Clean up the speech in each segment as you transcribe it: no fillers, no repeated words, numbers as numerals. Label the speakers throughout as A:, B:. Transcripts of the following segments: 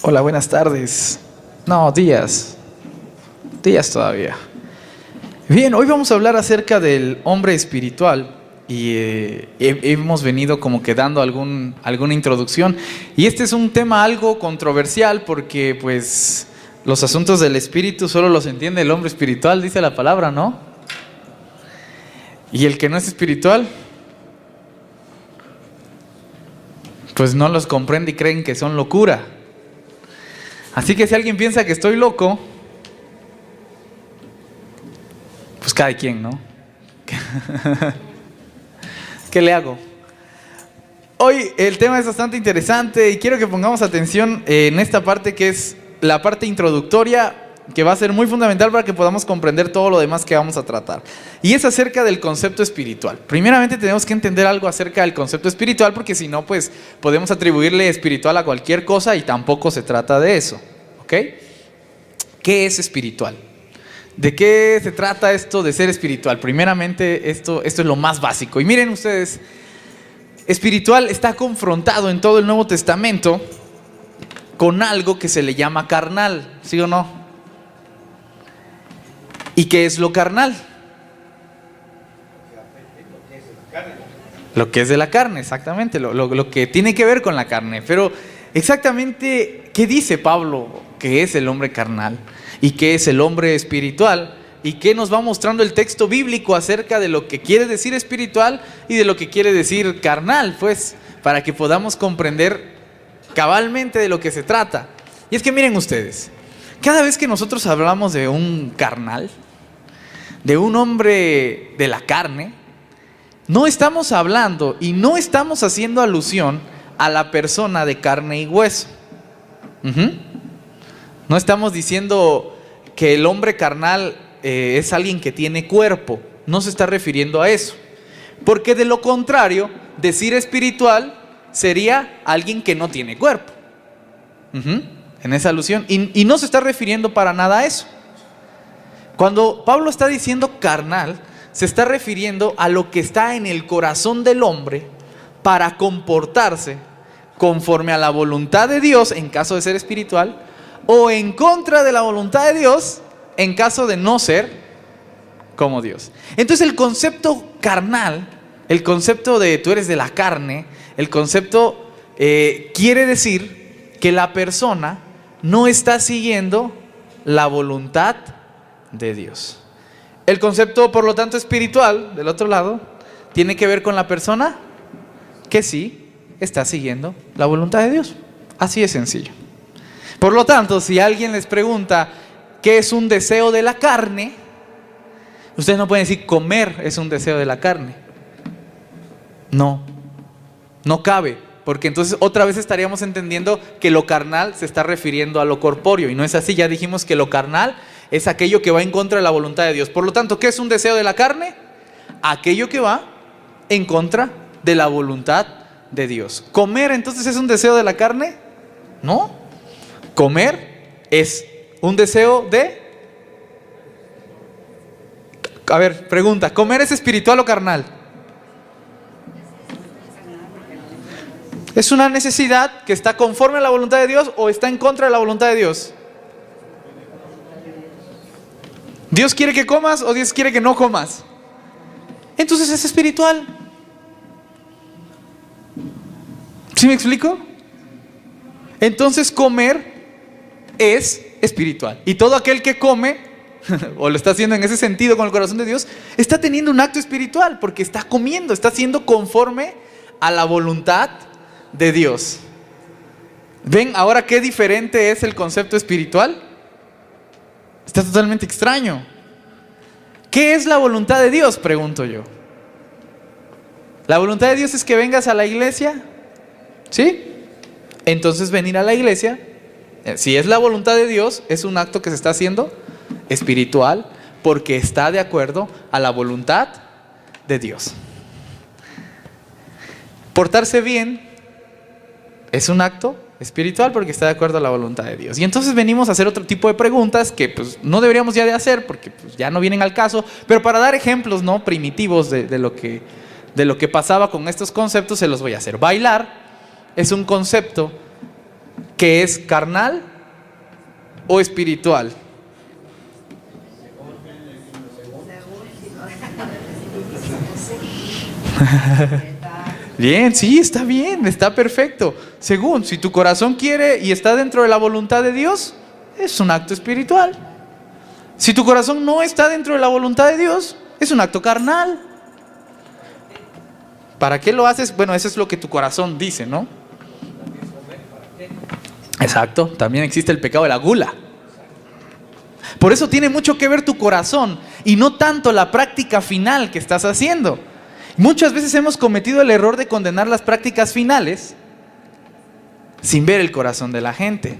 A: Hola, buenas tardes. No, días. Días todavía. Bien, hoy vamos a hablar acerca del hombre espiritual y hemos venido como que dando alguna introducción. Y este es un tema algo controversial porque pues los asuntos del espíritu solo los entiende el hombre espiritual, dice la palabra, ¿no? Y el que no es espiritual, pues no los comprende y creen que son locura. Así que si alguien piensa que estoy loco, pues cada quien, ¿no? ¿Qué le hago? Hoy el tema es bastante interesante y quiero que pongamos atención en esta parte que es la parte introductoria, que va a ser muy fundamental para que podamos comprender todo lo demás que vamos a tratar. Y es acerca del concepto espiritual. Primeramente tenemos que entender algo acerca del concepto espiritual, porque si no, pues podemos atribuirle espiritual a cualquier cosa y tampoco se trata de eso. ¿Ok? ¿Qué es espiritual? ¿De qué se trata esto de ser espiritual? Primeramente, esto es lo más básico. Y miren ustedes, espiritual está confrontado en todo el Nuevo Testamento con algo que se le llama carnal, ¿sí o no? ¿Y qué es lo carnal? Lo que es de la carne, exactamente, lo que tiene que ver con la carne. Pero exactamente, ¿qué dice Pablo que es el hombre carnal? ¿Y qué es el hombre espiritual? ¿Y qué nos va mostrando el texto bíblico acerca de lo que quiere decir espiritual y de lo que quiere decir carnal? Pues, para que podamos comprender cabalmente de lo que se trata. Y es que miren ustedes, cada vez que nosotros hablamos de un carnal, de un hombre de la carne, no estamos hablando y no estamos haciendo alusión a la persona de carne y hueso. No estamos diciendo que el hombre carnal es alguien que tiene cuerpo. No se está refiriendo a eso. Porque de lo contrario, decir espiritual sería alguien que no tiene cuerpo. En esa alusión. Y no se está refiriendo para nada a eso. Cuando Pablo está diciendo carnal, se está refiriendo a lo que está en el corazón del hombre para comportarse conforme a la voluntad de Dios en caso de ser espiritual, o en contra de la voluntad de Dios en caso de no ser como Dios. Entonces el concepto carnal, el concepto de tú eres de la carne, el concepto quiere decir que la persona no está siguiendo la voluntad de Dios. El concepto, por lo tanto, espiritual, del otro lado, tiene que ver con la persona que sí está siguiendo la voluntad de Dios. Así de sencillo. Por lo tanto, si alguien les pregunta ¿qué es un deseo de la carne? Ustedes no pueden decir comer es un deseo de la carne. No cabe, porque entonces otra vez estaríamos entendiendo que lo carnal se está refiriendo a lo corpóreo, y no es así. Ya dijimos que lo carnal es aquello que va en contra de la voluntad de Dios. Por lo tanto, ¿qué es un deseo de la carne? Aquello que va en contra de la voluntad de Dios. ¿Comer entonces es un deseo de la carne? No. Comer es un deseo de... A ver, pregunta, ¿comer es espiritual o carnal? ¿Es una necesidad que está conforme a la voluntad de Dios o está en contra de la voluntad de Dios? ¿Dios quiere que comas o Dios quiere que no comas? Entonces es espiritual. ¿Sí me explico? Entonces comer es espiritual. Y todo aquel que come, o lo está haciendo en ese sentido con el corazón de Dios, está teniendo un acto espiritual, porque está comiendo, está siendo conforme a la voluntad de Dios. ¿Ven ahora qué diferente es el concepto espiritual? Está totalmente extraño. ¿Qué es la voluntad de Dios? Pregunto yo. ¿La voluntad de Dios es que vengas a la iglesia? ¿Sí? Entonces venir a la iglesia, si es la voluntad de Dios, es un acto que se está haciendo espiritual, porque está de acuerdo a la voluntad de Dios. Portarse bien es un acto espiritual porque está de acuerdo a la voluntad de Dios. Y entonces venimos a hacer otro tipo de preguntas que pues no deberíamos ya de hacer, porque pues ya no vienen al caso, pero para dar ejemplos, ¿no?, primitivos de lo que pasaba con estos conceptos, se los voy a hacer. Bailar es un concepto ¿Que es carnal o espiritual? Bien, sí, está bien, está perfecto. Según, si tu corazón quiere y está dentro de la voluntad de Dios, es un acto espiritual. Si tu corazón no está dentro de la voluntad de Dios, es un acto carnal. ¿Para qué lo haces? Bueno, eso es lo que tu corazón dice, ¿no? Exacto, también existe el pecado de la gula. Por eso tiene mucho que ver tu corazón y no tanto la práctica final que estás haciendo. Muchas veces hemos cometido el error de condenar las prácticas finales sin ver el corazón de la gente.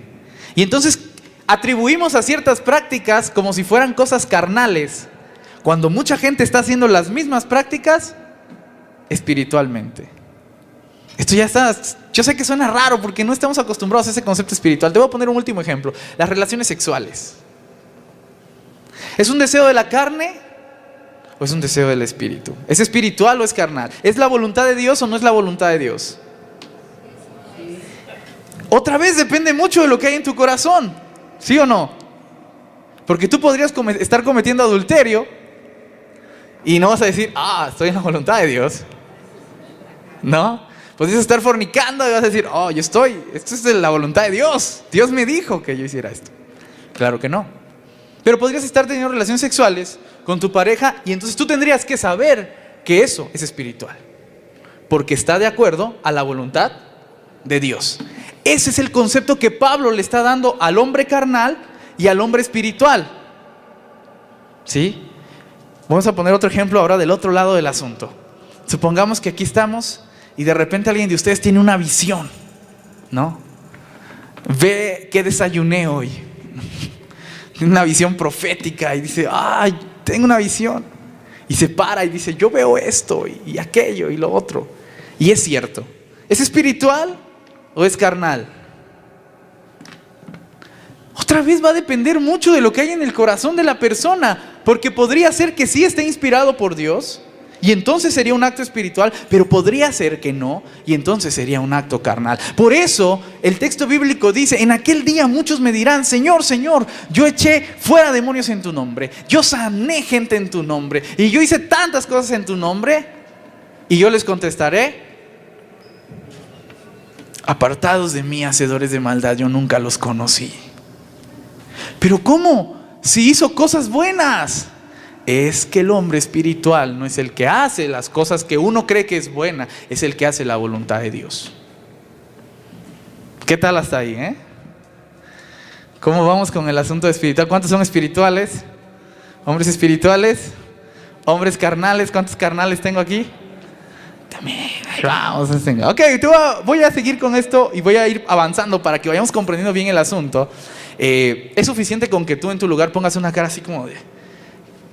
A: Y entonces atribuimos a ciertas prácticas como si fueran cosas carnales, cuando mucha gente está haciendo las mismas prácticas espiritualmente. Esto ya está, yo sé que suena raro porque no estamos acostumbrados a ese concepto espiritual. Te voy a poner un último ejemplo: las relaciones sexuales. ¿Es un deseo de la carne o es un deseo del espíritu? ¿Es espiritual o es carnal? ¿Es la voluntad de Dios o no es la voluntad de Dios? Otra vez depende mucho de lo que hay en tu corazón, ¿sí o no? Porque tú podrías estar cometiendo adulterio y no vas a decir, estoy en la voluntad de Dios, ¿no? Podrías estar fornicando y vas a decir, esto es de la voluntad de Dios. Dios me dijo que yo hiciera esto. Claro que no. Pero podrías estar teniendo relaciones sexuales con tu pareja y entonces tú tendrías que saber que eso es espiritual, porque está de acuerdo a la voluntad de Dios. Ese es el concepto que Pablo le está dando al hombre carnal y al hombre espiritual. ¿Sí? Vamos a poner otro ejemplo ahora del otro lado del asunto. Supongamos que aquí estamos y de repente alguien de ustedes tiene una visión, ¿no? Ve que desayuné hoy. Tiene una visión profética y dice, tengo una visión. Y se para y dice, yo veo esto y aquello y lo otro. Y es cierto. ¿Es espiritual o es carnal? Otra vez va a depender mucho de lo que hay en el corazón de la persona, porque podría ser que sí esté inspirado por Dios y entonces sería un acto espiritual, pero podría ser que no y entonces sería un acto carnal. Por eso el texto bíblico dice, en aquel día muchos me dirán, Señor, Señor, yo eché fuera demonios en tu nombre, yo sané gente en tu nombre y yo hice tantas cosas en tu nombre. Y yo les contestaré, apartados de mí, hacedores de maldad, yo nunca los conocí. Pero ¿cómo? Si hizo cosas buenas. Es que el hombre espiritual no es el que hace las cosas que uno cree que es buena, es el que hace la voluntad de Dios. ¿Qué tal hasta ahí, ¿Cómo vamos con el asunto espiritual? ¿Cuántos son espirituales? ¿Hombres espirituales? ¿Hombres carnales? ¿Cuántos carnales tengo aquí? También, ahí vamos. Ok, voy a seguir con esto y voy a ir avanzando para que vayamos comprendiendo bien el asunto. Es suficiente con que tú en tu lugar pongas una cara así como de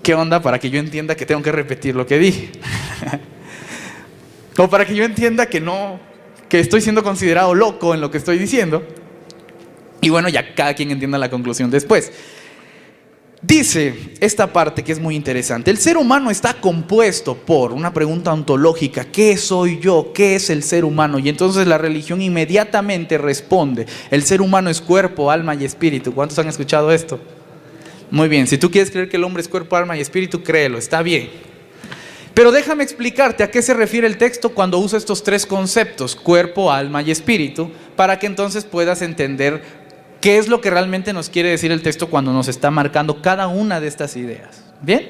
A: ¿qué onda? Para que yo entienda que tengo que repetir lo que dije. O para que yo entienda que estoy siendo considerado loco en lo que estoy diciendo. Y bueno, ya cada quien entienda la conclusión después. Dice esta parte que es muy interesante: el ser humano está compuesto por una pregunta ontológica: ¿qué soy yo? ¿Qué es el ser humano? Y entonces la religión inmediatamente responde: el ser humano es cuerpo, alma y espíritu. ¿Cuántos han escuchado esto? Muy bien, si tú quieres creer que el hombre es cuerpo, alma y espíritu, créelo, está bien. Pero déjame explicarte a qué se refiere el texto cuando usa estos tres conceptos: cuerpo, alma y espíritu, para que entonces puedas entender qué es lo que realmente nos quiere decir el texto cuando nos está marcando cada una de estas ideas. ¿Bien?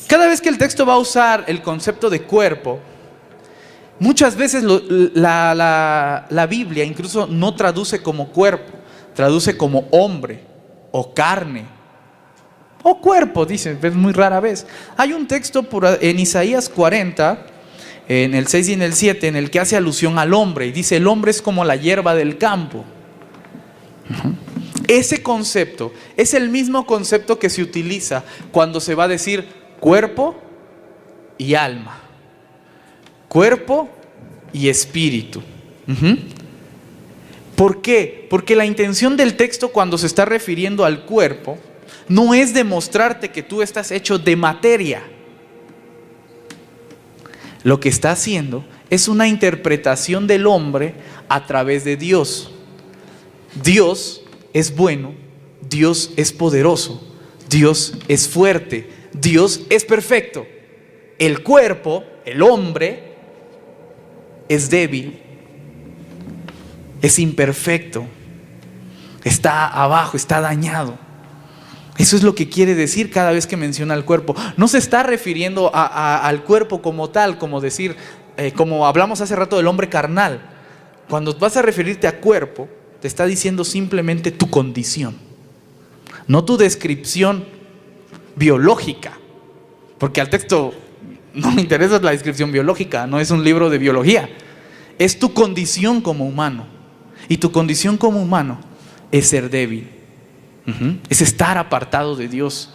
A: Cada vez que el texto va a usar el concepto de cuerpo, muchas veces la Biblia incluso no traduce como cuerpo, traduce como hombre o carne o cuerpo, dice, es muy rara vez. Hay un texto en Isaías 40, en el 6 y en el 7, en el que hace alusión al hombre y dice: el hombre es como la hierba del campo. Ese concepto es el mismo concepto que se utiliza cuando se va a decir cuerpo y alma, cuerpo y espíritu. ¿Por qué? Porque la intención del texto cuando se está refiriendo al cuerpo no es demostrarte que tú estás hecho de materia. Lo que está haciendo es una interpretación del hombre a través de Dios. Dios es bueno, Dios es poderoso, Dios es fuerte, Dios es perfecto. El cuerpo, el hombre, es débil, es imperfecto, está abajo, está dañado. Eso es lo que quiere decir cada vez que menciona el cuerpo. No se está refiriendo al cuerpo como tal, como decir, como hablamos hace rato del hombre carnal. Cuando vas a referirte a cuerpo, te está diciendo simplemente tu condición, no tu descripción biológica, porque al texto no me interesa la descripción biológica, no es un libro de biología, es tu condición como humano. Y tu condición como humano es ser débil, es estar apartado de Dios.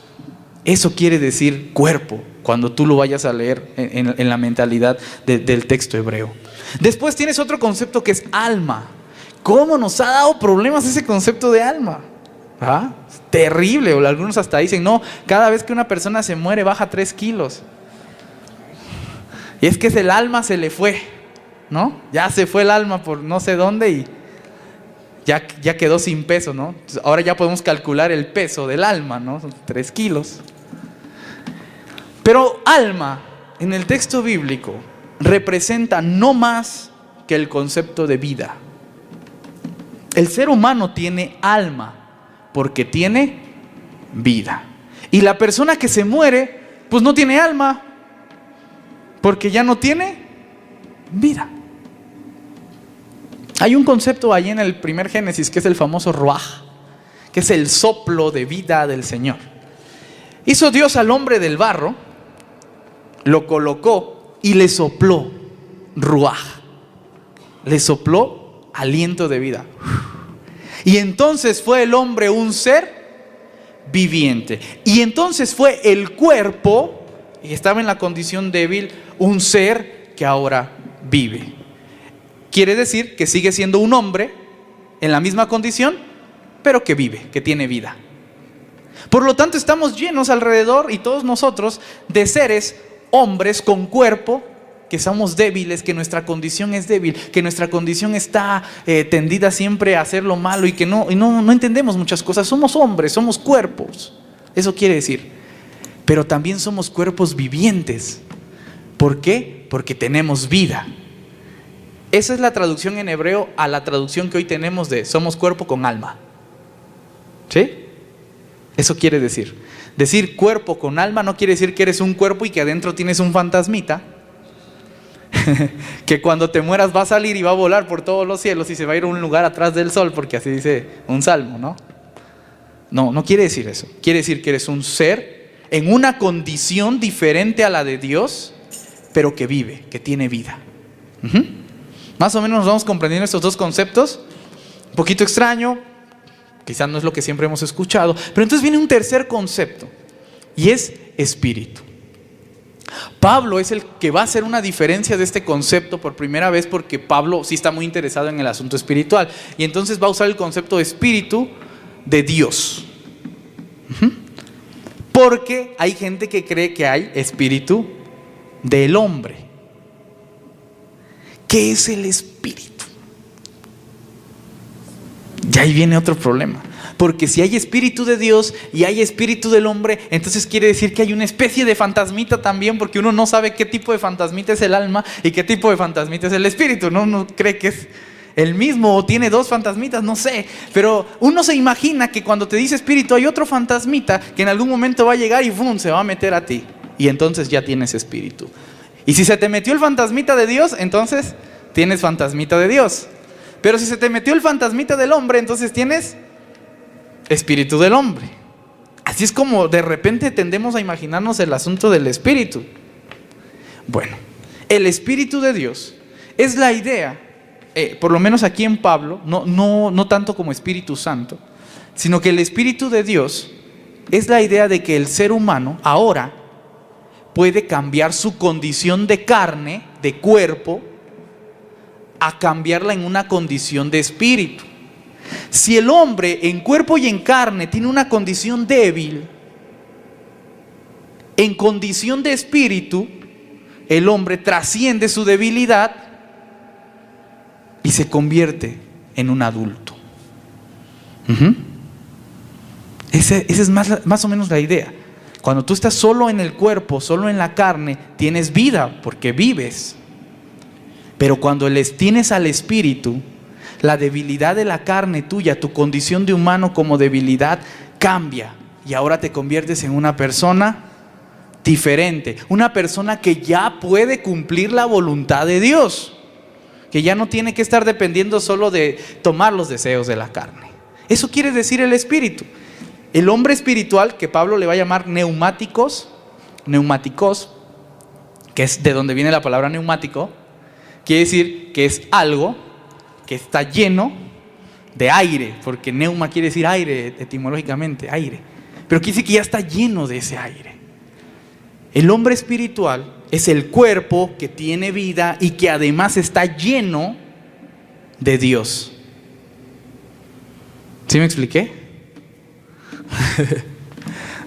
A: Eso quiere decir cuerpo, cuando tú lo vayas a leer en la mentalidad del texto hebreo. Después tienes otro concepto que es alma. ¿Cómo nos ha dado problemas ese concepto de alma? ¿Ah? Es terrible. O algunos hasta dicen, no, cada vez que una persona se muere baja 3 kilos. Y es que el alma se le fue, ¿no? Ya se fue el alma por no sé dónde y ya quedó sin peso, ¿no? Entonces, ahora ya podemos calcular el peso del alma, ¿no? Son 3 kilos. Pero alma, en el texto bíblico, representa no más que el concepto de vida. El ser humano tiene alma porque tiene vida. Y la persona que se muere, pues no tiene alma porque ya no tiene vida. Hay un concepto ahí en el primer Génesis que es el famoso ruaj, que es el soplo de vida del Señor. Hizo Dios al hombre del barro, lo colocó y le sopló ruaj, le sopló aliento de vida. Y entonces fue el hombre un ser viviente. Y entonces fue el cuerpo, y estaba en la condición débil, un ser que ahora vive. Quiere decir que sigue siendo un hombre en la misma condición, pero que vive, que tiene vida. Por lo tanto, estamos llenos alrededor, y todos nosotros, de seres, hombres con cuerpo, que somos débiles, que nuestra condición es débil, que nuestra condición está tendida siempre a hacer lo malo y que no entendemos muchas cosas. Somos hombres, somos cuerpos. Eso quiere decir. Pero también somos cuerpos vivientes. ¿Por qué? Porque tenemos vida. Esa es la traducción en hebreo a la traducción que hoy tenemos de somos cuerpo con alma. ¿Sí? Eso quiere decir. Decir cuerpo con alma no quiere decir que eres un cuerpo y que adentro tienes un fantasmita que cuando te mueras va a salir y va a volar por todos los cielos y se va a ir a un lugar atrás del sol, porque así dice un salmo, ¿no? No quiere decir eso. Quiere decir que eres un ser en una condición diferente a la de Dios, pero que vive, que tiene vida. Más o menos nos vamos comprendiendo estos dos conceptos. Un poquito extraño, quizás no es lo que siempre hemos escuchado, pero entonces viene un tercer concepto y es espíritu. Pablo es el que va a hacer una diferencia de este concepto por primera vez, porque Pablo sí está muy interesado en el asunto espiritual, y entonces va a usar el concepto de espíritu de Dios. Porque hay gente que cree que hay espíritu del hombre. ¿Qué es el espíritu? Y ahí viene otro problema. Porque si hay espíritu de Dios y hay espíritu del hombre, entonces quiere decir que hay una especie de fantasmita también, porque uno no sabe qué tipo de fantasmita es el alma y qué tipo de fantasmita es el espíritu. Uno cree que es el mismo o tiene dos fantasmitas, no sé. Pero uno se imagina que cuando te dice espíritu hay otro fantasmita que en algún momento va a llegar y ¡fum!, se va a meter a ti. Y entonces ya tienes espíritu. Y si se te metió el fantasmita de Dios, entonces tienes fantasmita de Dios. Pero si se te metió el fantasmita del hombre, entonces tienes espíritu del hombre. Así es como de repente tendemos a imaginarnos el asunto del espíritu. Bueno, el espíritu de Dios es la idea, por lo menos aquí en Pablo, no tanto como Espíritu Santo, sino que el espíritu de Dios es la idea de que el ser humano ahora puede cambiar su condición de carne, de cuerpo, a cambiarla en una condición de espíritu. Si el hombre en cuerpo y en carne tiene una condición débil, en condición de espíritu, el hombre trasciende su debilidad y se convierte en un adulto. Uh-huh. Esa es más o menos la idea. Cuando tú estás solo en el cuerpo, solo en la carne, tienes vida porque vives. Pero cuando tienes al Espíritu, la debilidad de la carne tuya, tu condición de humano como debilidad cambia. Y ahora te conviertes en una persona diferente. Una persona que ya puede cumplir la voluntad de Dios. Que ya no tiene que estar dependiendo solo de tomar los deseos de la carne. Eso quiere decir el Espíritu. El hombre espiritual, que Pablo le va a llamar neumáticos, que es de donde viene la palabra neumático, quiere decir que es algo que está lleno de aire, porque neuma quiere decir aire, etimológicamente, aire. Pero quiere decir que ya está lleno de ese aire. El hombre espiritual es el cuerpo que tiene vida y que además está lleno de Dios. ¿Sí me expliqué?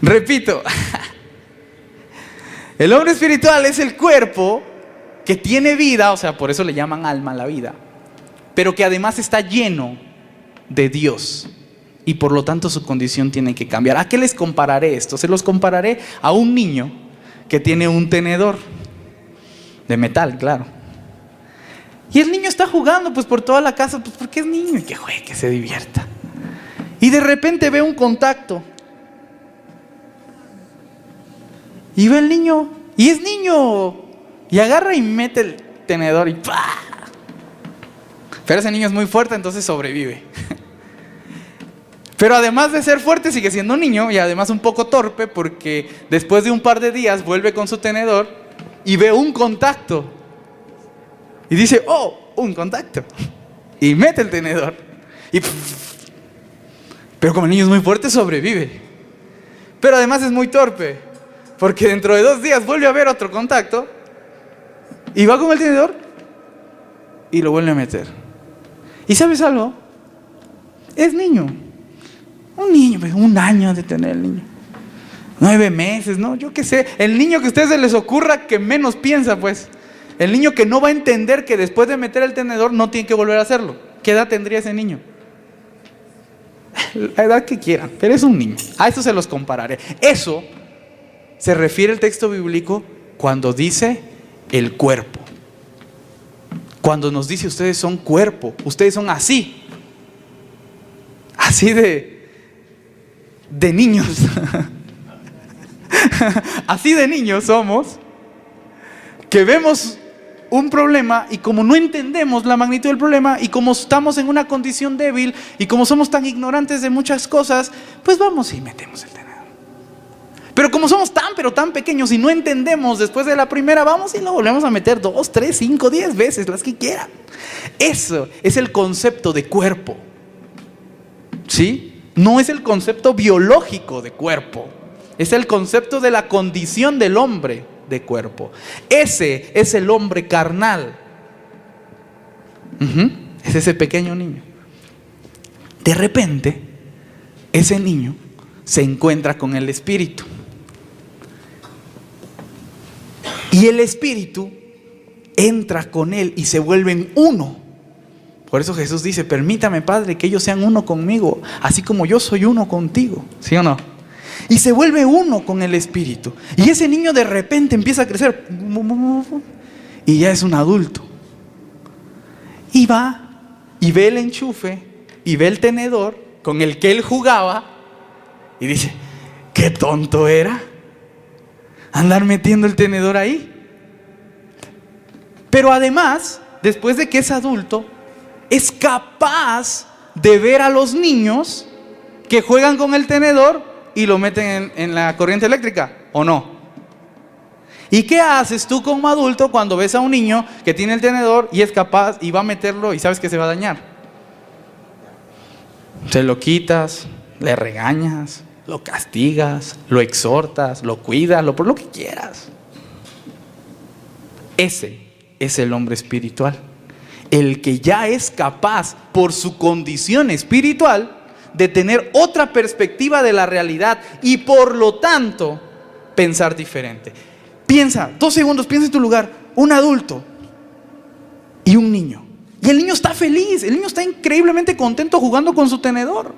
A: Repito, el hombre espiritual es el cuerpo que tiene vida, o sea, por eso le llaman alma a la vida, pero que además está lleno de Dios y por lo tanto su condición tiene que cambiar. ¿A qué les compararé esto? Se los compararé a un niño que tiene un tenedor de metal, claro. Y el niño está jugando pues por toda la casa, pues porque es niño y que juegue, que se divierta. Y de repente ve un contacto. Y ve el niño, y es niño, y agarra y mete el tenedor y ¡pah! Pero ese niño es muy fuerte, entonces sobrevive. Pero además de ser fuerte, sigue siendo un niño y además un poco torpe, porque después de un par de días vuelve con su tenedor y ve un contacto. Y dice, oh, un contacto. Y mete el tenedor. Y pero como el niño es muy fuerte, sobrevive. Pero además es muy torpe, porque dentro de 2 días vuelve a ver otro contacto y va con el tenedor y lo vuelve a meter. ¿Y sabes algo? Es niño. Un niño, pues, 1 año de tener el niño. 9 meses, ¿no? Yo qué sé. El niño que a ustedes se les ocurra que menos piensa, pues. El niño que no va a entender que después de meter el tenedor no tiene que volver a hacerlo. ¿Qué edad tendría ese niño? La edad que quieran, pero es un niño. A eso se los compararé. Eso se refiere el texto bíblico cuando dice el cuerpo. Cuando nos dice ustedes son cuerpo, ustedes son así de niños. Así de niños somos, que vemos un problema y como no entendemos la magnitud del problema y como estamos en una condición débil y como somos tan ignorantes de muchas cosas, pues vamos y metemos el tenedor. Pero como somos pero tan pequeños y no entendemos, después de la primera vamos y lo volvemos a meter 2, 3, 5, 10 veces, las que quieran. Eso es el concepto de cuerpo, ¿sí? No es el concepto biológico de cuerpo, es el concepto de la condición del hombre de cuerpo. Ese es el hombre carnal. Es ese pequeño niño. De repente, ese niño se encuentra con el Espíritu. Y el Espíritu entra con él y se vuelven uno. Por eso Jesús dice, permítame, Padre, que ellos sean uno conmigo, así como yo soy uno contigo. ¿Sí o no? Y se vuelve uno con el Espíritu. Y ese niño de repente empieza a crecer. Y ya es un adulto. Y va y ve el enchufe y ve el tenedor con el que él jugaba. Y dice, qué tonto era andar metiendo el tenedor ahí. Pero además, después de que es adulto, es capaz de ver a los niños que juegan con el tenedor y lo meten en la corriente eléctrica, ¿o no? ¿Y qué haces tú como adulto cuando ves a un niño que tiene el tenedor y es capaz y va a meterlo y sabes que se va a dañar? Se lo quitas, le regañas, lo castigas, lo exhortas, lo cuidas, por lo que quieras. Ese es el hombre espiritual, el que ya es capaz por su condición espiritual de tener otra perspectiva de la realidad y por lo tanto pensar diferente. Piensa, 2 segundos, piensa en tu lugar, un adulto y un niño. Y el niño está feliz, el niño está increíblemente contento jugando con su tenedor.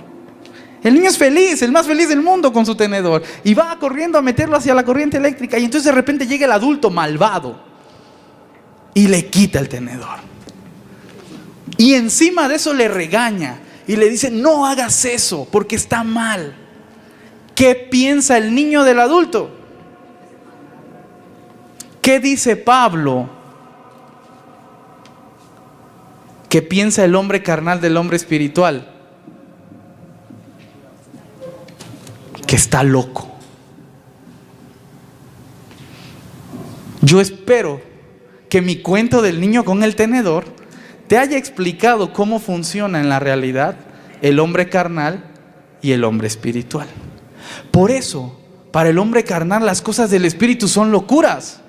A: El niño es feliz, el más feliz del mundo con su tenedor. Y va corriendo a meterlo hacia la corriente eléctrica. Y entonces de repente llega el adulto malvado y le quita el tenedor. Y encima de eso le regaña y le dice: no hagas eso porque está mal. ¿Qué piensa el niño del adulto? ¿Qué dice Pablo? ¿Qué piensa el hombre carnal del hombre espiritual? Que está loco. Yo espero que mi cuento del niño con el tenedor te haya explicado cómo funciona en la realidad el hombre carnal y el hombre espiritual. Por eso, para el hombre carnal las cosas del espíritu son locuras,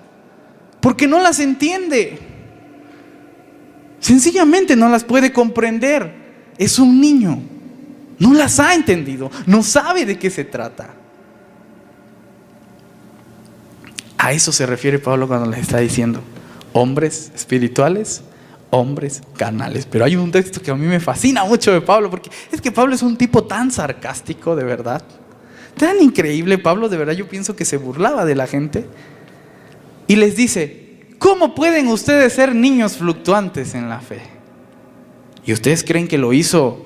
A: porque no las entiende. Sencillamente no las puede comprender. Es un niño. No las ha entendido, no sabe de qué se trata. A eso se refiere Pablo cuando les está diciendo hombres espirituales, hombres carnales. Pero hay un texto que a mí me fascina mucho de Pablo, porque es que Pablo es un tipo tan sarcástico, de verdad, tan increíble. Pablo, de verdad, yo pienso que se burlaba de la gente y les dice: ¿cómo pueden ustedes ser niños fluctuantes en la fe? ¿Y ustedes creen que lo hizo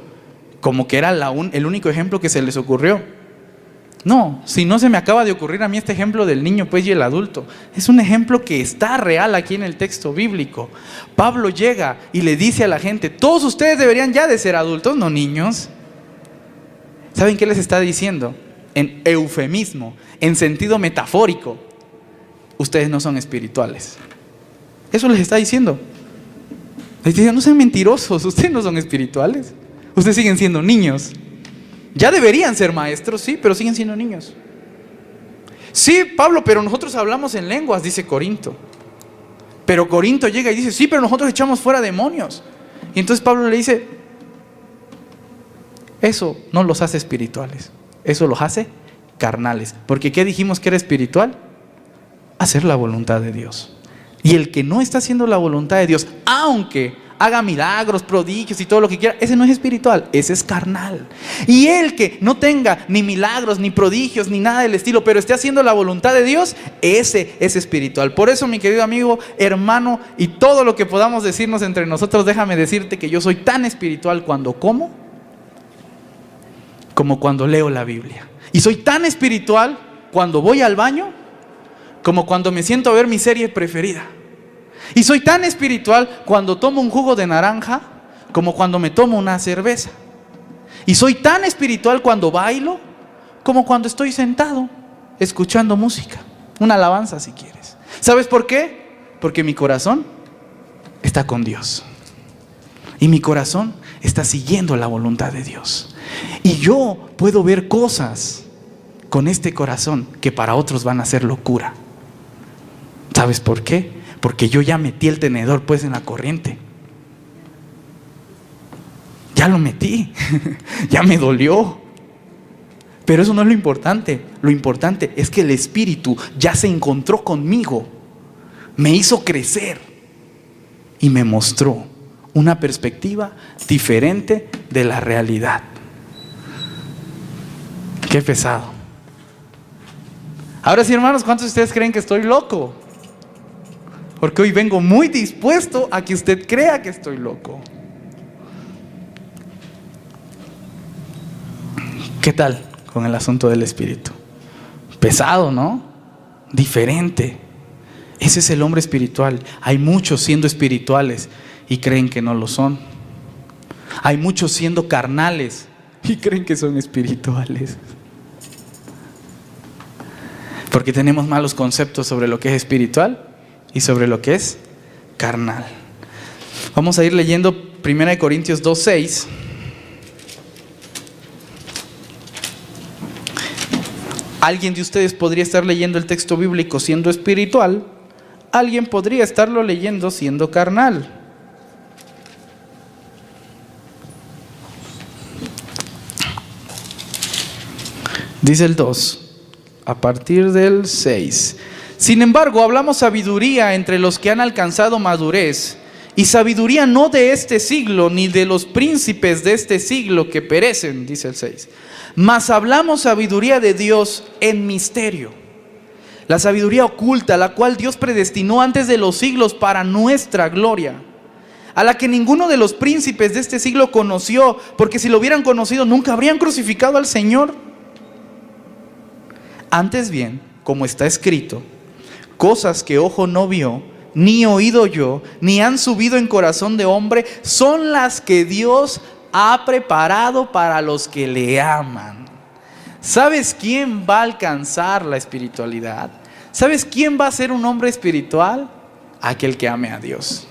A: como que era el único ejemplo que se les ocurrió? No, si no se me acaba de ocurrir a mí este ejemplo del niño pues y el adulto. Es un ejemplo que está real aquí en el texto bíblico. Pablo llega y le dice a la gente: todos ustedes deberían ya de ser adultos, no niños. ¿Saben qué les está diciendo? En eufemismo, en sentido metafórico: ustedes no son espirituales. Eso les está diciendo. Les dice: no sean mentirosos, ustedes no son espirituales. Ustedes siguen siendo niños. Ya deberían ser maestros, sí, pero siguen siendo niños. Sí, Pablo, pero nosotros hablamos en lenguas, dice Corinto. Pero Corinto llega y dice: sí, pero nosotros echamos fuera demonios. Y entonces Pablo le dice: eso no los hace espirituales, eso los hace carnales. Porque ¿qué dijimos que era espiritual? Hacer la voluntad de Dios. Y el que no está haciendo la voluntad de Dios, aunque haga milagros, prodigios y todo lo que quiera, ese no es espiritual, ese es carnal. Y el que no tenga ni milagros, ni prodigios, ni nada del estilo, pero esté haciendo la voluntad de Dios, ese es espiritual. Por eso, mi querido amigo, hermano, y todo lo que podamos decirnos entre nosotros, déjame decirte que yo soy tan espiritual cuando como como cuando leo la Biblia. Y soy tan espiritual cuando voy al baño como cuando me siento a ver mi serie preferida. Y soy tan espiritual cuando tomo un jugo de naranja como cuando me tomo una cerveza. Y soy tan espiritual cuando bailo como cuando estoy sentado escuchando música, una alabanza si quieres. ¿Sabes por qué? Porque mi corazón está con Dios. Y mi corazón está siguiendo la voluntad de Dios. Y yo puedo ver cosas con este corazón que para otros van a ser locura. ¿Sabes por qué? Porque yo ya metí el tenedor pues en la corriente. Ya lo metí. Ya me dolió. Pero eso no es lo importante. Lo importante es que el Espíritu ya se encontró conmigo. Me hizo crecer. Y me mostró una perspectiva diferente de la realidad. Qué pesado. Ahora sí, hermanos, ¿cuántos de ustedes creen que estoy loco? Porque hoy vengo muy dispuesto a que usted crea que estoy loco. ¿Qué tal con el asunto del espíritu? Pesado, ¿no? Diferente. Ese es el hombre espiritual. Hay muchos siendo espirituales y creen que no lo son. Hay muchos siendo carnales y creen que son espirituales. Porque tenemos malos conceptos sobre lo que es espiritual y sobre lo que es carnal. Vamos a ir leyendo 1 Corintios 2:6. Alguien de ustedes podría estar leyendo el texto bíblico siendo espiritual. Alguien podría estarlo leyendo siendo carnal. Dice el 2, a partir del 6. Sin embargo, hablamos sabiduría entre los que han alcanzado madurez, y sabiduría no de este siglo, ni de los príncipes de este siglo que perecen, dice el 6. Mas hablamos sabiduría de Dios en misterio, la sabiduría oculta, la cual Dios predestinó antes de los siglos para nuestra gloria, a la que ninguno de los príncipes de este siglo conoció, porque si lo hubieran conocido nunca habrían crucificado al Señor. Antes bien, como está escrito, cosas que ojo no vio, ni oído oyó, ni han subido en corazón de hombre, son las que Dios ha preparado para los que le aman. ¿Sabes quién va a alcanzar la espiritualidad? ¿Sabes quién va a ser un hombre espiritual? Aquel que ame a Dios.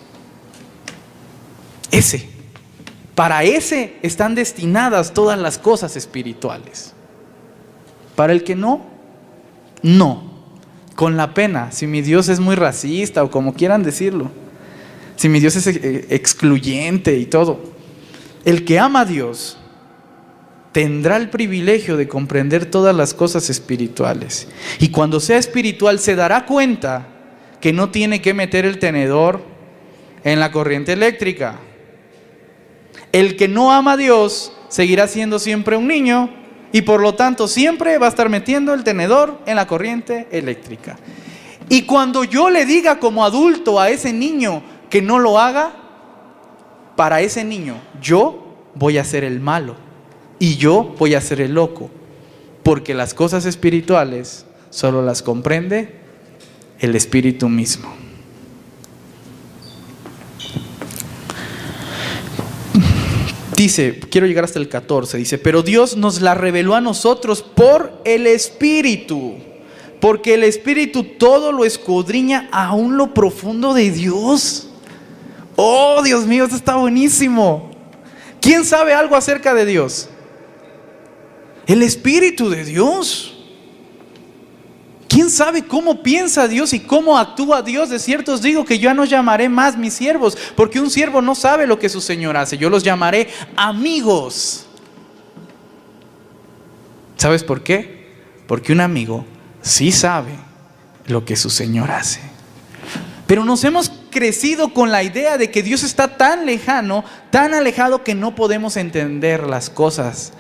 A: Para ese están destinadas todas las cosas espirituales. Para el que no, con la pena, si mi Dios es muy racista o como quieran decirlo, si mi Dios es excluyente y todo, el que ama a Dios tendrá el privilegio de comprender todas las cosas espirituales, y cuando sea espiritual se dará cuenta que no tiene que meter el tenedor en la corriente eléctrica. El que no ama a Dios seguirá siendo siempre un niño y por lo tanto siempre va a estar metiendo el tenedor en la corriente eléctrica. Y cuando yo le diga como adulto a ese niño que no lo haga, para ese niño yo voy a ser el malo y yo voy a ser el loco, porque las cosas espirituales solo las comprende el Espíritu mismo. Dice, quiero llegar hasta el 14, dice, pero Dios nos la reveló a nosotros por el Espíritu, porque el Espíritu todo lo escudriña aún lo profundo de Dios. Oh, Dios mío, esto está buenísimo. ¿Quién sabe algo acerca de Dios? El Espíritu de Dios. ¿Quién sabe cómo piensa Dios y cómo actúa Dios? De cierto os digo que yo ya no llamaré más mis siervos, porque un siervo no sabe lo que su Señor hace. Yo los llamaré amigos. ¿Sabes por qué? Porque un amigo sí sabe lo que su Señor hace. Pero nos hemos crecido con la idea de que Dios está tan lejano, tan alejado, que no podemos entender las cosas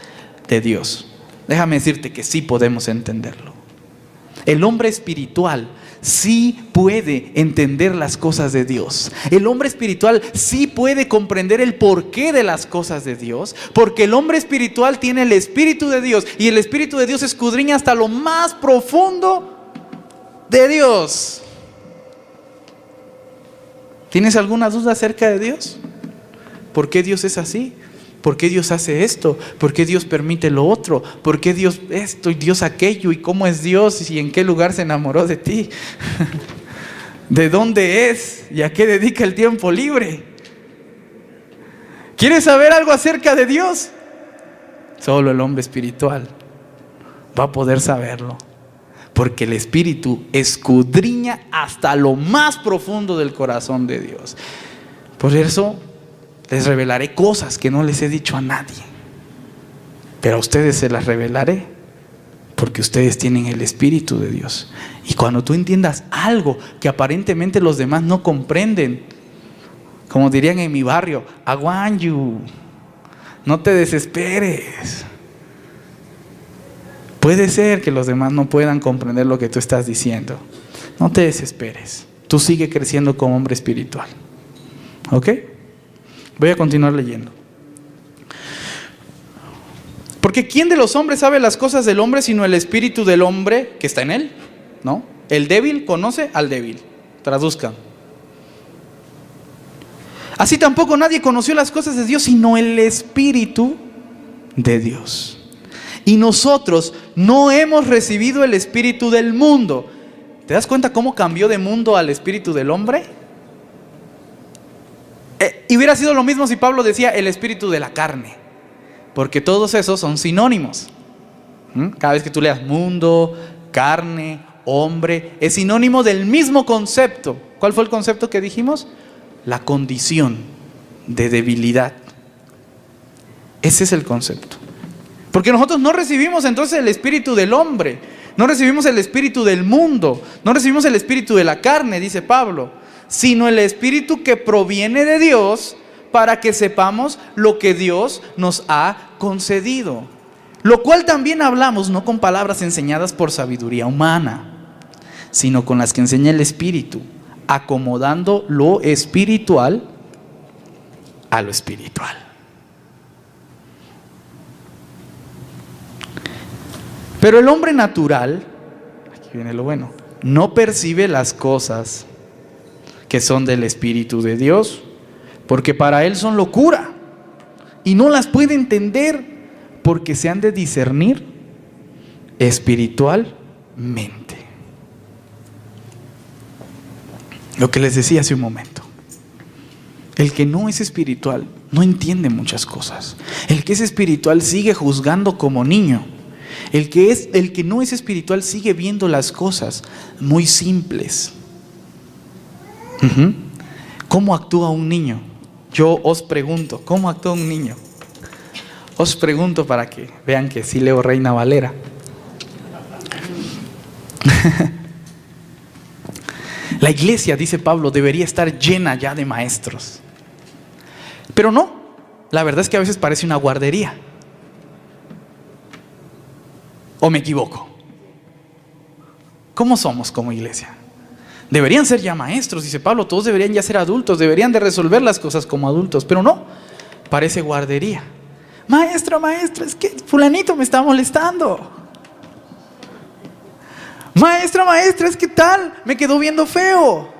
A: de Dios. Déjame decirte que sí podemos entenderlo. El hombre espiritual sí puede entender las cosas de Dios. El hombre espiritual sí puede comprender el porqué de las cosas de Dios, porque el hombre espiritual tiene el Espíritu de Dios, y el Espíritu de Dios escudriña hasta lo más profundo de Dios. ¿Tienes alguna duda acerca de Dios? ¿Por qué Dios es así? ¿Por qué Dios hace esto? ¿Por qué Dios permite lo otro? ¿Por qué Dios esto y Dios aquello? ¿Y cómo es Dios? ¿Y en qué lugar se enamoró de ti? ¿De dónde es? ¿Y a qué dedica el tiempo libre? ¿Quieres saber algo acerca de Dios? Solo el hombre espiritual va a poder saberlo, porque el Espíritu escudriña hasta lo más profundo del corazón de Dios. Por eso les revelaré cosas que no les he dicho a nadie, pero a ustedes se las revelaré, porque ustedes tienen el Espíritu de Dios. Y cuando tú entiendas algo que aparentemente los demás no comprenden, como dirían en mi barrio, aguanyu, no te desesperes. Puede ser que los demás no puedan comprender lo que tú estás diciendo. No te desesperes. Tú sigue creciendo como hombre espiritual. ¿Ok? Voy a continuar leyendo. Porque ¿quién de los hombres sabe las cosas del hombre sino el espíritu del hombre que está en él? ¿No? El débil conoce al débil. Traduzcan. Así tampoco nadie conoció las cosas de Dios sino el Espíritu de Dios. Y nosotros no hemos recibido el espíritu del mundo. ¿Te das cuenta cómo cambió de mundo al espíritu del hombre? Y hubiera sido lo mismo si Pablo decía el espíritu de la carne, porque todos esos son sinónimos. Cada vez que tú leas mundo, carne, hombre, es sinónimo del mismo concepto. ¿Cuál fue el concepto que dijimos? La condición de debilidad. Ese es el concepto. Porque nosotros no recibimos entonces el espíritu del hombre, no recibimos el espíritu del mundo, no recibimos el espíritu de la carne, dice Pablo, sino el espíritu que proviene de Dios, para que sepamos lo que Dios nos ha concedido. Lo cual también hablamos no con palabras enseñadas por sabiduría humana, sino con las que enseña el Espíritu, acomodando lo espiritual a lo espiritual. Pero el hombre natural, aquí viene lo bueno, no percibe las cosas que son del Espíritu de Dios, porque para él son locura, y no las puede entender, porque se han de discernir espiritualmente. Lo que les decía hace un momento. El que no es espiritual no entiende muchas cosas. El que es espiritual sigue juzgando como niño. El que no es espiritual sigue viendo las cosas muy simples. ¿Cómo actúa un niño? Yo os pregunto, ¿cómo actúa un niño? Os pregunto para que vean que sí leo Reina Valera. La iglesia, dice Pablo, debería estar llena ya de maestros. Pero no, la verdad es que a veces parece una guardería. ¿O me equivoco? ¿Cómo somos como iglesia? Deberían ser ya maestros, dice Pablo, todos deberían ya ser adultos, deberían de resolver las cosas como adultos, pero no, parece guardería. Maestro, es que fulanito me está molestando. Maestra, es que tal, me quedó viendo feo.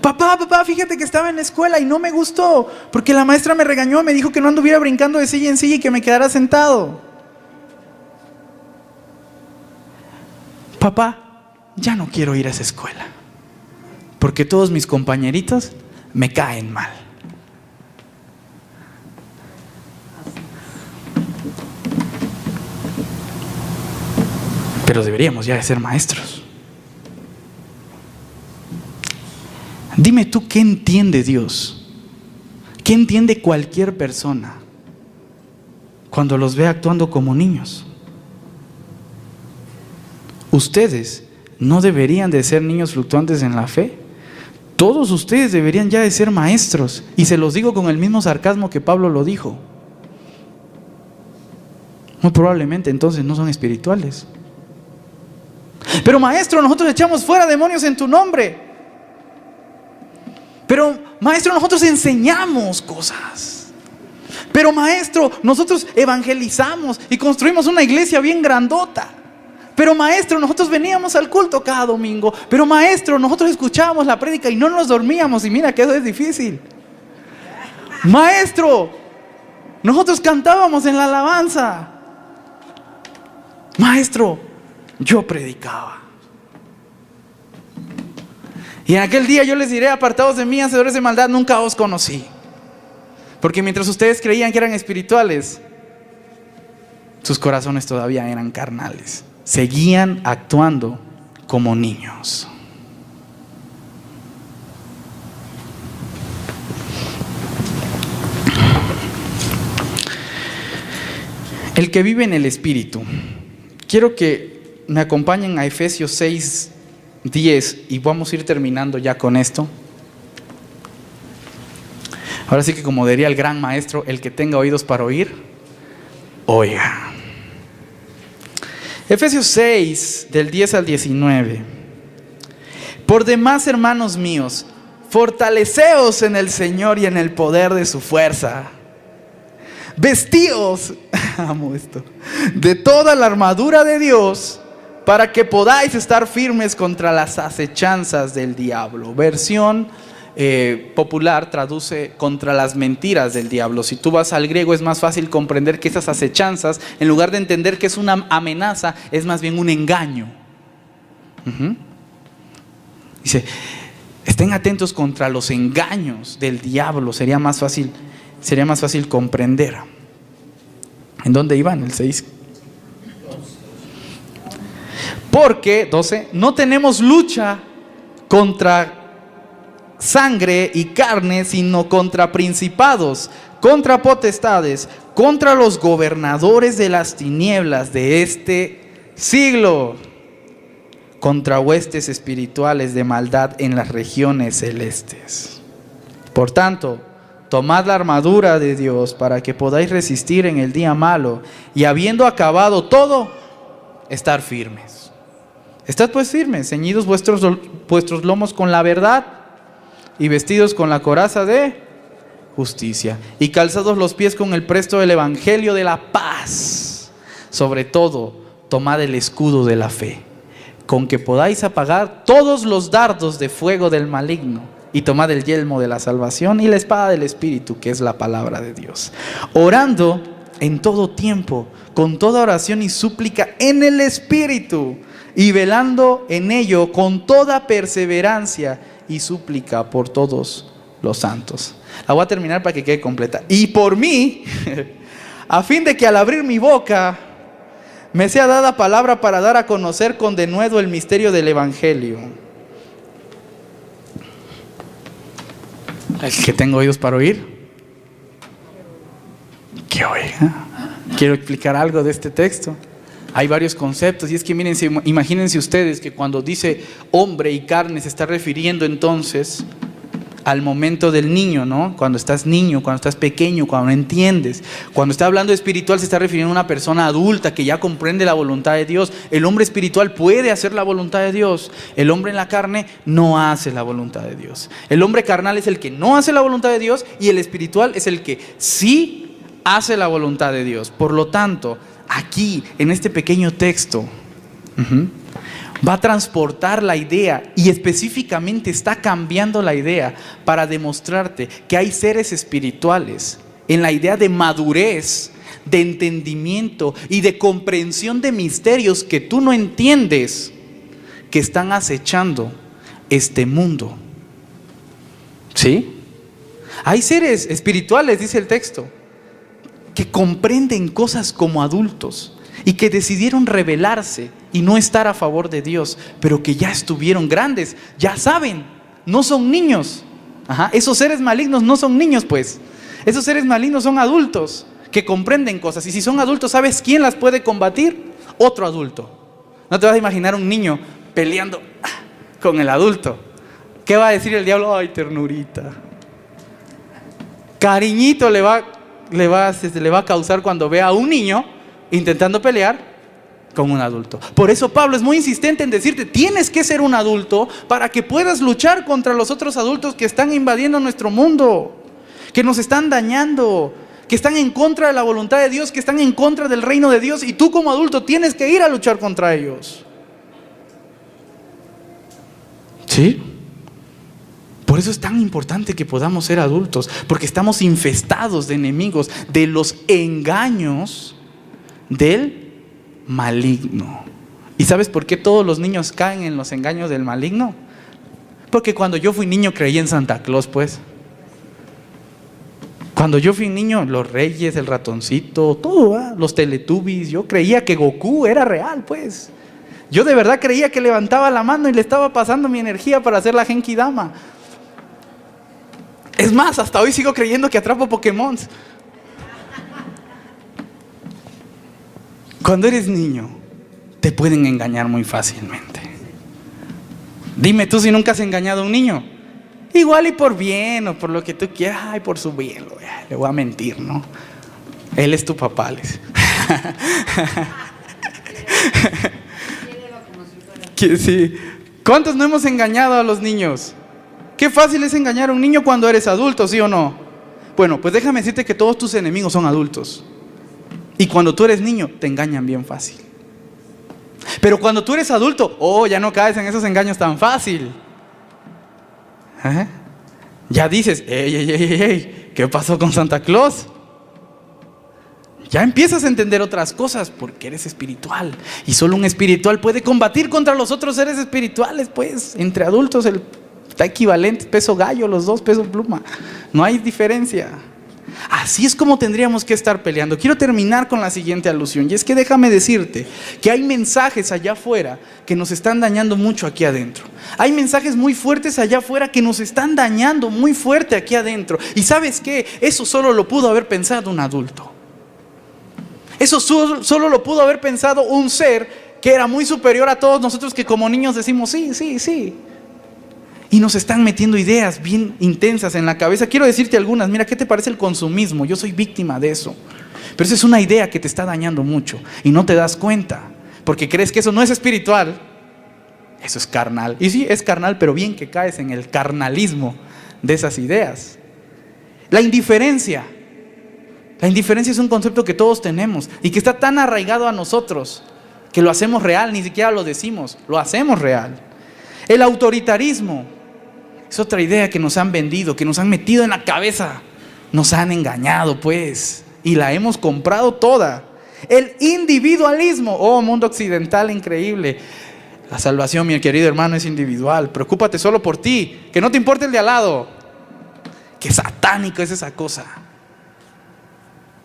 A: Papá, fíjate que estaba en la escuela y no me gustó, porque la maestra me regañó, me dijo que no anduviera brincando de silla en silla y que me quedara sentado. Papá, ya no quiero ir a esa escuela, porque todos mis compañeritos me caen mal. Pero deberíamos ya de ser maestros. Dime tú, ¿qué entiende Dios? ¿Qué entiende cualquier persona cuando los ve actuando como niños? Ustedes no deberían de ser niños fluctuantes en la fe. Todos ustedes deberían ya de ser maestros. Y se los digo con el mismo sarcasmo que Pablo lo dijo. Muy probablemente entonces no son espirituales. Pero maestro, nosotros echamos fuera demonios en tu nombre. Pero maestro, nosotros enseñamos cosas. Pero maestro, nosotros evangelizamos y construimos una iglesia bien grandota. Pero maestro, nosotros veníamos al culto cada domingo. Pero maestro, nosotros escuchábamos la prédica y no nos dormíamos. Y mira que eso es difícil. Maestro, nosotros cantábamos en la alabanza. Maestro, yo predicaba. Y en aquel día yo les diré: apartados de mí, hacedores de maldad, nunca os conocí. Porque mientras ustedes creían que eran espirituales, sus corazones todavía eran carnales. Seguían actuando como niños. El que vive en el Espíritu. Quiero que me acompañen a Efesios 6:10 y vamos a ir terminando ya con esto. Ahora sí que, como diría el gran maestro, el que tenga oídos para oír, oiga. Efesios 6, del 10 al 19. Por demás, hermanos míos, fortaleceos en el Señor y en el poder de su fuerza. Vestíos, amo esto, de toda la armadura de Dios, para que podáis estar firmes contra las acechanzas del diablo. Versión popular traduce contra las mentiras del diablo. Si tú vas al griego, es más fácil comprender que esas acechanzas, en lugar de entender que es una amenaza, es más bien un engaño. Dice: estén atentos contra los engaños del diablo. Sería más fácil comprender. ¿En dónde iban? El 6. Porque, 12, no tenemos lucha contra sangre y carne, sino contra principados, contra potestades, contra los gobernadores de las tinieblas de este siglo, contra huestes espirituales de maldad en las regiones celestes. Por tanto, tomad la armadura de Dios para que podáis resistir en el día malo, y habiendo acabado todo, estar firmes. Estad pues firmes, ceñidos vuestros lomos con la verdad, y vestidos con la coraza de justicia, y calzados los pies con el presto del evangelio de la paz. Sobre todo, tomad el escudo de la fe, con que podáis apagar todos los dardos de fuego del maligno, y tomad el yelmo de la salvación y la espada del Espíritu, que es la palabra de Dios, orando en todo tiempo, con toda oración y súplica en el Espíritu, y velando en ello con toda perseverancia y súplica por todos los santos. La voy a terminar para que quede completa. Y por mí, a fin de que al abrir mi boca me sea dada palabra para dar a conocer con denuedo el misterio del evangelio. El que tenga oídos para oír, que oiga. Quiero explicar algo de este texto. Hay varios conceptos, y es que imagínense ustedes que cuando dice hombre y carne se está refiriendo entonces al momento del niño, ¿no? Cuando estás niño, cuando estás pequeño, cuando no entiendes. Cuando está hablando de espiritual se está refiriendo a una persona adulta que ya comprende la voluntad de Dios. El hombre espiritual puede hacer la voluntad de Dios. El hombre en la carne no hace la voluntad de Dios. El hombre carnal es el que no hace la voluntad de Dios, y el espiritual es el que sí hace la voluntad de Dios. Por lo tanto, aquí en este pequeño texto va a transportar la idea, y específicamente está cambiando la idea para demostrarte que hay seres espirituales en la idea de madurez, de entendimiento y de comprensión de misterios que tú no entiendes, que están acechando este mundo. ¿Sí? Hay seres espirituales, dice el texto, que comprenden cosas como adultos y que decidieron rebelarse y no estar a favor de Dios, pero que ya estuvieron grandes, ya saben, no son niños. Esos seres malignos no son niños, pues. Esos seres malignos son adultos que comprenden cosas, y si son adultos, ¿sabes quién las puede combatir? Otro adulto. No te vas a imaginar un niño peleando con el adulto. ¿Qué va a decir el diablo? Ay, ternurita. Cariñito le va a causar cuando vea a un niño intentando pelear con un adulto. Por eso Pablo es muy insistente en decirte: tienes que ser un adulto para que puedas luchar contra los otros adultos que están invadiendo nuestro mundo, que nos están dañando, que están en contra de la voluntad de Dios, que están en contra del reino de Dios, y tú como adulto tienes que ir a luchar contra ellos. ¿Sí? Por eso es tan importante que podamos ser adultos, porque estamos infestados de enemigos, de los engaños del maligno. ¿Y sabes por qué todos los niños caen en los engaños del maligno? Porque cuando yo fui niño creí en Santa Claus, pues. Cuando yo fui niño, los reyes, el ratoncito, todo, los Teletubbies, yo creía que Goku era real, pues. Yo de verdad creía que levantaba la mano y le estaba pasando mi energía para hacer la Genki Dama. Es más, hasta hoy sigo creyendo que atrapo Pokémon. Cuando eres niño, te pueden engañar muy fácilmente. Dime tú si nunca has engañado a un niño. Igual y por bien o por lo que tú quieras. Ay, por su bien, le voy a mentir, ¿no? Él es tu papá, les. Sí. ¿Cuántos no hemos engañado a los niños? Qué fácil es engañar a un niño cuando eres adulto, ¿sí o no? Bueno, pues déjame decirte que todos tus enemigos son adultos. Y cuando tú eres niño, te engañan bien fácil. Pero cuando tú eres adulto, ya no caes en esos engaños tan fácil. Ya dices: ey, ¿qué pasó con Santa Claus? Ya empiezas a entender otras cosas porque eres espiritual. Y solo un espiritual puede combatir contra los otros seres espirituales, pues. Entre adultos está equivalente, peso gallo, los dos, peso pluma. No hay diferencia. Así es como tendríamos que estar peleando. Quiero terminar con la siguiente alusión, y es que déjame decirte que hay mensajes allá afuera que nos están dañando mucho aquí adentro. Hay mensajes muy fuertes allá afuera que nos están dañando muy fuerte aquí adentro. Y ¿sabes qué? Eso solo lo pudo haber pensado un adulto. Eso solo lo pudo haber pensado un ser que era muy superior a todos nosotros, que como niños decimos sí. Y nos están metiendo ideas bien intensas en la cabeza. Quiero decirte algunas. Mira, ¿qué te parece el consumismo? Yo soy víctima de eso. Pero esa es una idea que te está dañando mucho y no te das cuenta, porque crees que eso no es espiritual. Eso es carnal. Y sí, es carnal, pero bien que caes en el carnalismo de esas ideas. La indiferencia. La indiferencia es un concepto que todos tenemos y que está tan arraigado a nosotros que lo hacemos real, ni siquiera lo decimos, lo hacemos real. El autoritarismo es otra idea que nos han vendido, que nos han metido en la cabeza. Nos han engañado, pues, y la hemos comprado toda. El individualismo, oh mundo occidental increíble. La salvación, mi querido hermano, es individual. Preocúpate solo por ti, que no te importe el de al lado. Qué satánico es esa cosa.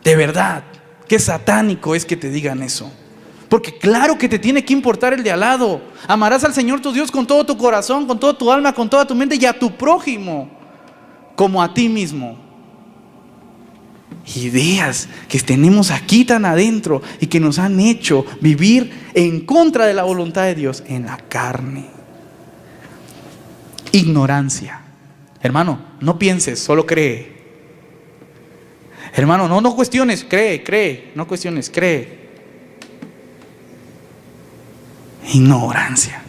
A: De verdad, qué satánico es que te digan eso. Porque claro que te tiene que importar el de al lado. Amarás al Señor tu Dios con todo tu corazón, con toda tu alma, con toda tu mente, y a tu prójimo como a ti mismo. Ideas que tenemos aquí tan adentro y que nos han hecho vivir en contra de la voluntad de Dios en la carne. Ignorancia. Hermano, no pienses, solo cree. Hermano, no cuestiones, cree, no cuestiones, cree. Ignorancia.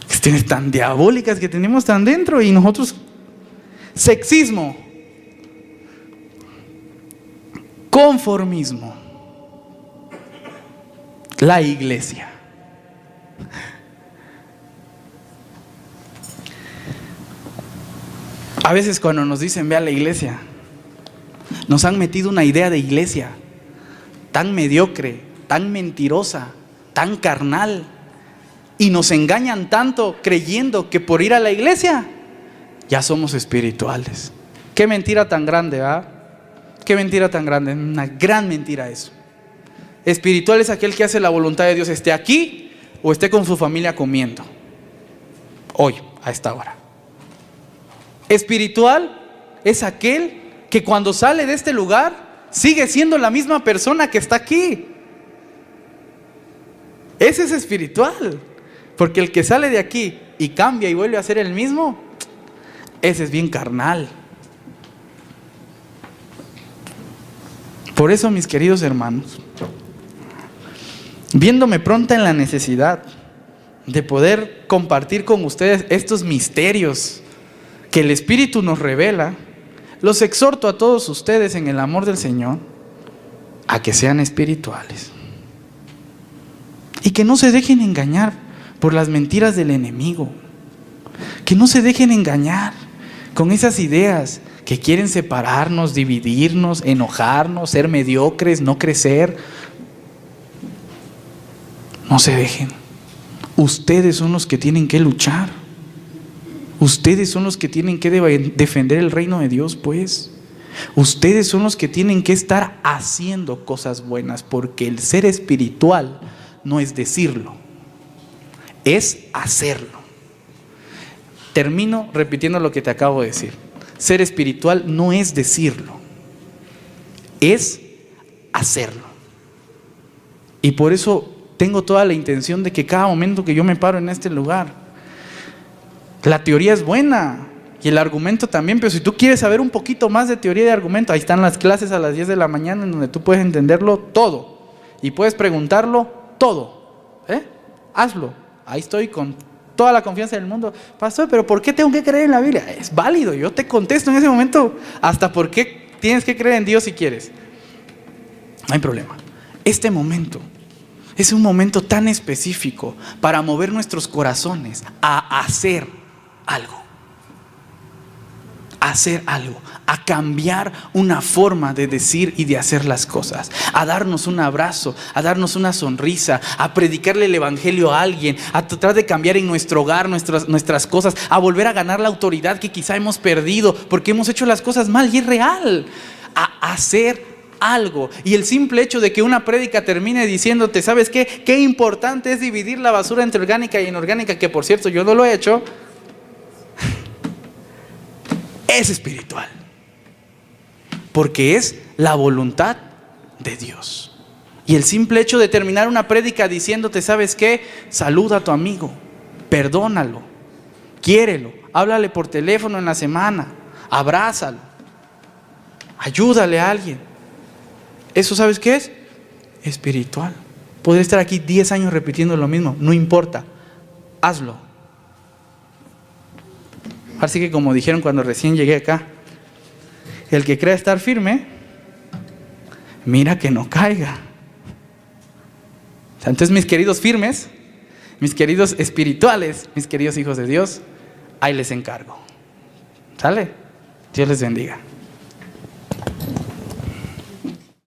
A: Cuestiones tan diabólicas que tenemos tan dentro y nosotros. Sexismo. Conformismo. La iglesia. A veces cuando nos dicen ve a la iglesia, nos han metido una idea de iglesia tan mediocre, tan mentirosa, tan carnal, y nos engañan tanto creyendo que por ir a la iglesia ya somos espirituales. Qué mentira tan grande, ¿verdad? Qué mentira tan grande, una gran mentira eso. Espiritual es aquel que hace la voluntad de Dios, esté aquí o esté con su familia comiendo hoy, a esta hora. Espiritual es aquel que cuando sale de este lugar sigue siendo la misma persona que está aquí. Ese es espiritual. Porque el que sale de aquí y cambia y vuelve a ser el mismo, ese es bien carnal. Por eso, mis queridos hermanos, viéndome pronta en la necesidad de poder compartir con ustedes estos misterios que el Espíritu nos revela, los exhorto a todos ustedes en el amor del Señor a que sean espirituales y que no se dejen engañar por las mentiras del enemigo, que no se dejen engañar con esas ideas que quieren separarnos, dividirnos, enojarnos, ser mediocres, no crecer. No se dejen. Ustedes son los que tienen que luchar. Ustedes son los que tienen que defender el reino de Dios, pues. Ustedes son los que tienen que estar haciendo cosas buenas, porque el ser espiritual no es decirlo, es hacerlo. Termino repitiendo lo que te acabo de decir. Ser espiritual no es decirlo, es hacerlo. Y por eso tengo toda la intención de que cada momento que yo me paro en este lugar, la teoría es buena y el argumento también, pero si tú quieres saber un poquito más de teoría y de argumento, ahí están las clases a las 10 de la mañana en donde tú puedes entenderlo todo y puedes preguntarlo todo. Hazlo. Ahí estoy con toda la confianza del mundo. Pastor, pero ¿por qué tengo que creer en la Biblia? Es válido, yo te contesto en ese momento hasta por qué tienes que creer en Dios si quieres. No hay problema. Este momento es un momento tan específico para mover nuestros corazones a hacer algo. A hacer algo, a cambiar una forma de decir y de hacer las cosas, a darnos un abrazo, a darnos una sonrisa, a predicarle el evangelio a alguien, a tratar de cambiar en nuestro hogar nuestras cosas, a volver a ganar la autoridad que quizá hemos perdido porque hemos hecho las cosas mal, y es real. A hacer algo. Y el simple hecho de que una prédica termine diciéndote, ¿sabes qué? Qué importante es dividir la basura entre orgánica y inorgánica, que por cierto yo no lo he hecho. Es espiritual, porque es la voluntad de Dios. Y el simple hecho de terminar una prédica diciéndote, ¿sabes qué? Saluda a tu amigo, perdónalo,
B: quiérelo, háblale por teléfono en la semana, abrázalo, ayúdale a alguien. ¿Eso sabes qué es? Espiritual. Podría estar aquí 10 años repitiendo lo mismo, no importa, hazlo. Así que como dijeron cuando recién llegué acá, el que crea estar firme, mira que no caiga. Entonces, mis queridos firmes, mis queridos espirituales, mis queridos hijos de Dios, ahí les encargo. ¿Sale? Dios les bendiga.